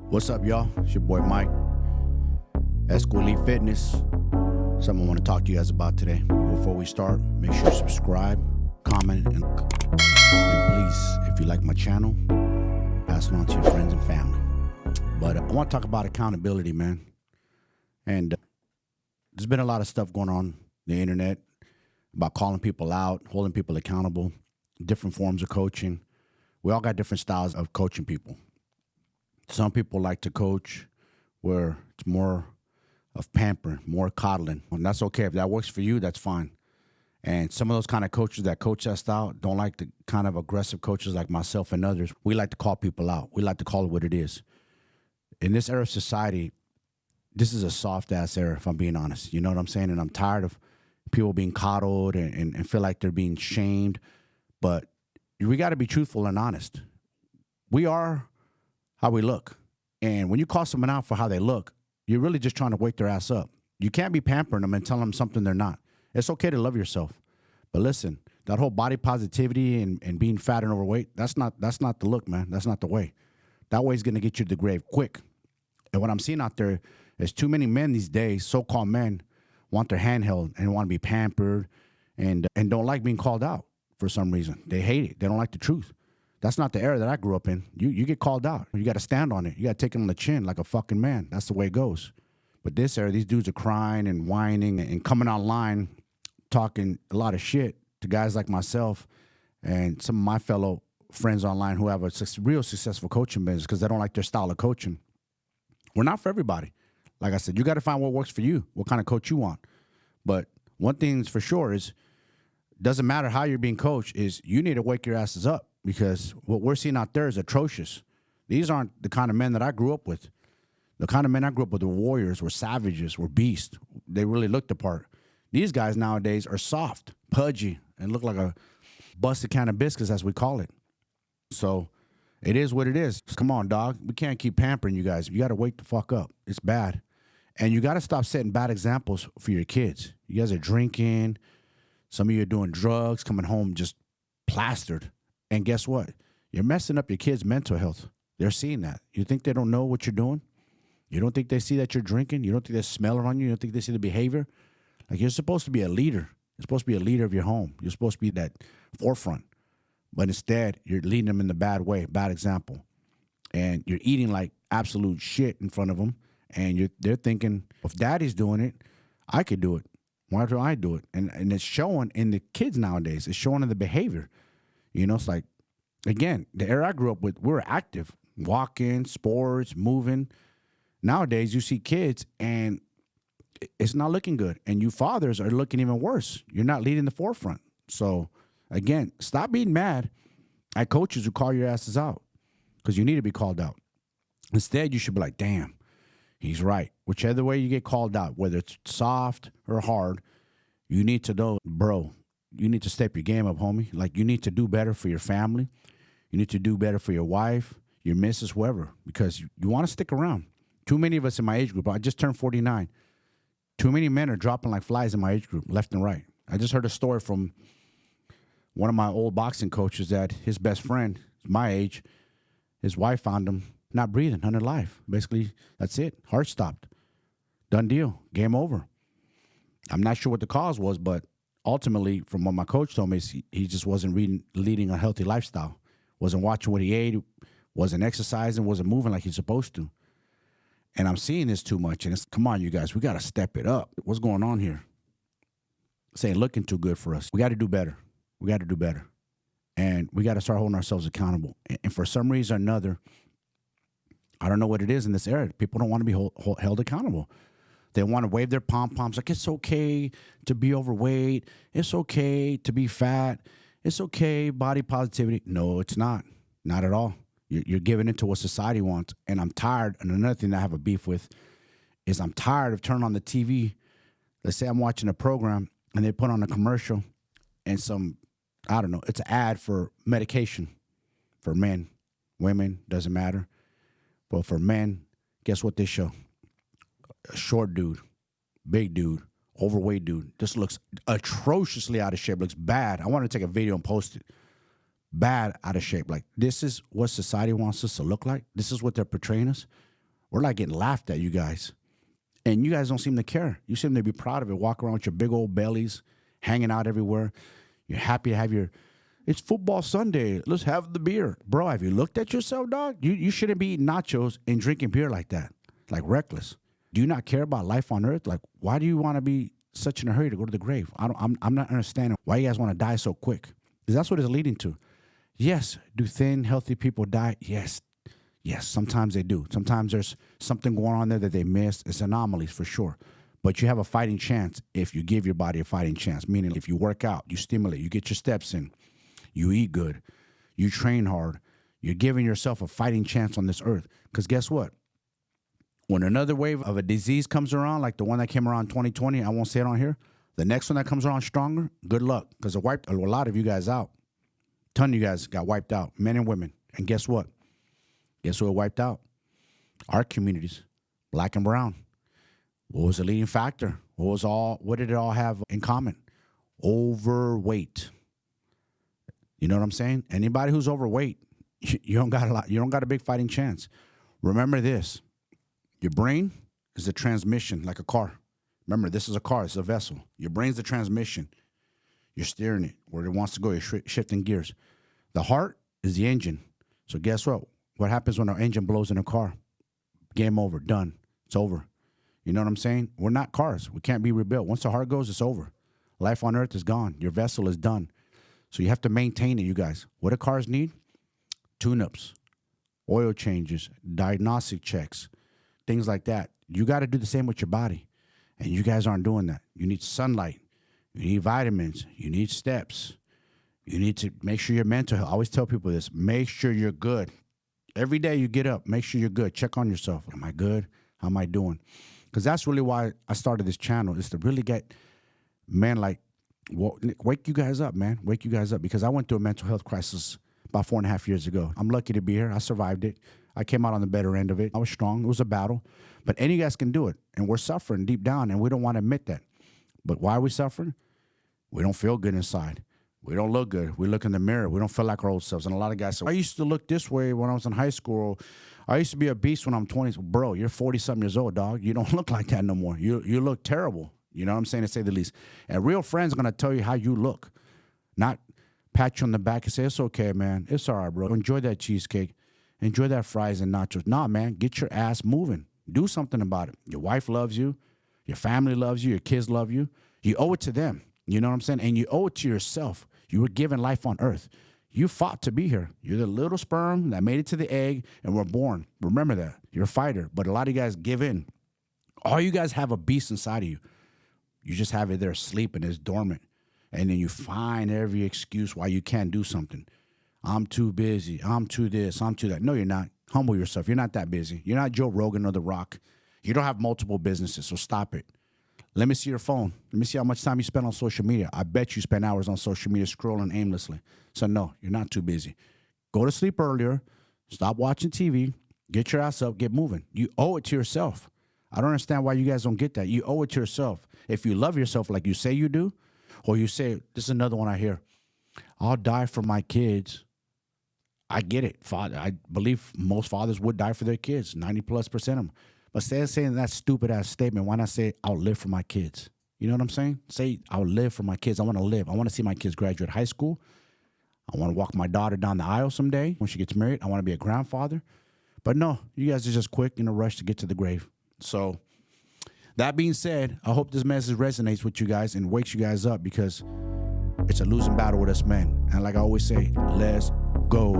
What's up, y'all? It's your boy Mike, Esco Elite Fitness. Something I want to talk to you guys about today. Before we start, make sure to subscribe, comment, and please, if you like my channel, pass it on to your friends and family. But I want to talk about accountability, man. And there's been a lot of stuff going on the internet about calling people out, holding people accountable, different forms of coaching. We all got different styles of coaching people. Some people like to coach where it's more of pampering, more coddling. And that's okay. If that works for you, that's fine. And some of those kind of coaches that coach that style don't like the kind of aggressive coaches like myself and others. We like to call people out. We like to call it what it is. In this era of society, this is a soft-ass era, if I'm being honest. You know what I'm saying? And I'm tired of people being coddled and feel like they're being shamed. But we got to be truthful and honest. We are how we look. And when you call someone out for how they look, you're really just trying to wake their ass up. You can't be pampering them and telling them something they're not. It's okay to love yourself. But listen, that whole body positivity and being fat and overweight, that's not the look, man. That's not the way. That way is going to get you to the grave quick. And what I'm seeing out there is too many men these days, so-called men, want their hand held and want to be pampered and don't like being called out for some reason. They hate it. They don't like the truth. That's not the era that I grew up in. You get called out. You got to stand on it. You got to take it on the chin like a fucking man. That's the way it goes. But this era, these dudes are crying and whining and coming online talking a lot of shit to guys like myself and some of my fellow friends online who have a real successful coaching business because they don't like their style of coaching. We're not for everybody. Like I said, you got to find what works for you, what kind of coach you want. But one thing's for sure is doesn't matter how you're being coached, is you need to wake your asses up. Because what we're seeing out there is atrocious. These aren't the kind of men that I grew up with. The kind of men I grew up with were warriors, were savages, were beasts. They really looked the part. These guys nowadays are soft, pudgy, and look like a busted can of biscuits, as we call it. So it is what it is. Come on, dog. We can't keep pampering you guys. You got to wake the fuck up. It's bad. And you got to stop setting bad examples for your kids. You guys are drinking. Some of you are doing drugs, coming home just plastered. And guess what? You're messing up your kids' mental health. They're seeing that. You think they don't know what you're doing? You don't think they see that you're drinking? You don't think they smell it on you? You don't think they see the behavior? Like, you're supposed to be a leader. You're supposed to be a leader of your home. You're supposed to be that forefront. But instead, you're leading them in the bad way, bad example. And you're eating like absolute shit in front of them. And they're thinking, if daddy's doing it, I could do it. Why don't I do it? And it's showing in the kids nowadays. It's showing in the behavior. You know, it's like, again, the era I grew up with, we were active, walking, sports, moving. Nowadays, you see kids, and it's not looking good. And you fathers are looking even worse. You're not leading the forefront. So, again, stop being mad at coaches who call your asses out because you need to be called out. Instead, you should be like, damn, he's right. Whichever way you get called out, whether it's soft or hard, you need to know, bro, you need to step your game up, homie. Like, you need to do better for your family. You need to do better for your wife, your missus, whoever, because you want to stick around. Too many of us in my age group, I just turned 49. Too many men are dropping like flies in my age group, left and right. I just heard a story from one of my old boxing coaches that his best friend, my age, his wife found him not breathing, under life. Basically, that's it. Heart stopped. Done deal. Game over. I'm not sure what the cause was, but ultimately, from what my coach told me, he just wasn't leading a healthy lifestyle. Wasn't watching what he ate, wasn't exercising, wasn't moving like he's supposed to. And I'm seeing this too much. And it's, come on, you guys, we got to step it up. What's going on here? This ain't looking too good for us. We got to do better. We got to do better. And we got to start holding ourselves accountable. And for some reason or another, I don't know what it is in this era. People don't want to be held accountable. They want to wave their pom-poms like it's okay to be overweight. It's okay to be fat. It's okay, body positivity. No, it's not. Not at all. You're giving into what society wants. And I'm tired. And another thing that I have a beef with is I'm tired of turning on the TV. Let's say I'm watching a program and they put on a commercial and I don't know, it's an ad for medication for men, women, doesn't matter. But for men, guess what they show? A short dude, big dude, overweight dude. This looks atrociously out of shape. Looks bad. I want to take a video and post it. Bad, out of shape. Like, this is what society wants us to look like. This is what they're portraying us. We're like getting laughed at, you guys. And you guys don't seem to care. You seem to be proud of it. Walk around with your big old bellies, hanging out everywhere. You're happy to have it's football Sunday. Let's have the beer. Bro, have you looked at yourself, dog? You shouldn't be eating nachos and drinking beer like that, like reckless. Do you not care about life on earth? Like, why do you want to be such in a hurry to go to the grave? I'm not understanding why you guys want to die so quick. Because that's what it's leading to. Yes, do thin, healthy people die? Yes. Yes, sometimes they do. Sometimes there's something going on there that they missed. It's anomalies for sure. But you have a fighting chance if you give your body a fighting chance, meaning if you work out, you stimulate, you get your steps in, you eat good, you train hard, you're giving yourself a fighting chance on this earth. Because guess what? When another wave of a disease comes around, like the one that came around 2020, I won't say it on here, the next one that comes around stronger, good luck, because it wiped a lot of you guys out. A ton of you guys got wiped out, men and women. And guess what? Guess who it wiped out? Our communities, black and brown. What was the leading factor? What did it all have in common? Overweight. You know what I'm saying? Anybody who's overweight, you don't got a big fighting chance. Remember this. Your brain is a transmission, like a car. Remember, this is a car. It's a vessel. Your brain's the transmission. You're steering it where it wants to go. You're shifting gears. The heart is the engine. So guess what? What happens when our engine blows in a car? Game over. Done. It's over. You know what I'm saying? We're not cars. We can't be rebuilt. Once the heart goes, it's over. Life on earth is gone. Your vessel is done. So you have to maintain it, you guys. What do cars need? Tune-ups, oil changes, diagnostic checks, things like that. You got to do the same with your body. And you guys aren't doing that. You need sunlight. You need vitamins. You need steps. You need to make sure your mental health. I always tell people this. Make sure you're good. Every day you get up, make sure you're good. Check on yourself. Am I good? How am I doing? Because that's really why I started this channel, is to really get, man, like, wake you guys up, man. Wake you guys up. Because I went through a mental health crisis about 4.5 years ago. I'm lucky to be here. I survived it. I came out on the better end of it. I was strong. It was a battle. But any of you guys can do it. And we're suffering deep down, and we don't want to admit that. But why are we suffering? We don't feel good inside. We don't look good. We look in the mirror. We don't feel like our old selves. And a lot of guys say, I used to look this way when I was in high school. I used to be a beast when I'm 20. Bro, you're 40-something years old, dog. You don't look like that no more. You look terrible. You know what I'm saying, to say the least. And real friends are going to tell you how you look. Not pat you on the back and say, it's okay, man. It's all right, bro. Enjoy that cheesecake. Enjoy that fries and nachos. Nah, man, get your ass moving. Do something about it. Your wife loves you. Your family loves you. Your kids love you. You owe it to them. You know what I'm saying? And you owe it to yourself. You were given life on earth. You fought to be here. You're the little sperm that made it to the egg and were born. Remember that. You're a fighter. But a lot of you guys give in. All you guys have a beast inside of you. You just have it there sleeping. It's dormant. And then you find every excuse why you can't do something. I'm too busy. I'm too this. I'm too that. No, you're not. Humble yourself. You're not that busy. You're not Joe Rogan or The Rock. You don't have multiple businesses, so stop it. Let me see your phone. Let me see how much time you spend on social media. I bet you spend hours on social media scrolling aimlessly. So no, you're not too busy. Go to sleep earlier. Stop watching TV. Get your ass up. Get moving. You owe it to yourself. I don't understand why you guys don't get that. You owe it to yourself. If you love yourself like you say you do, or you say, this is another one I hear, I'll die for my kids. I get it. Father, I believe most fathers would die for their kids, 90+% of them. But instead of saying that stupid-ass statement, why not say, I'll live for my kids? You know what I'm saying? Say, I'll live for my kids. I want to live. I want to see my kids graduate high school. I want to walk my daughter down the aisle someday when she gets married. I want to be a grandfather. But no, you guys are just quick in a rush to get to the grave. So that being said, I hope this message resonates with you guys and wakes you guys up, because it's a losing battle with us men. And like I always say, let's go.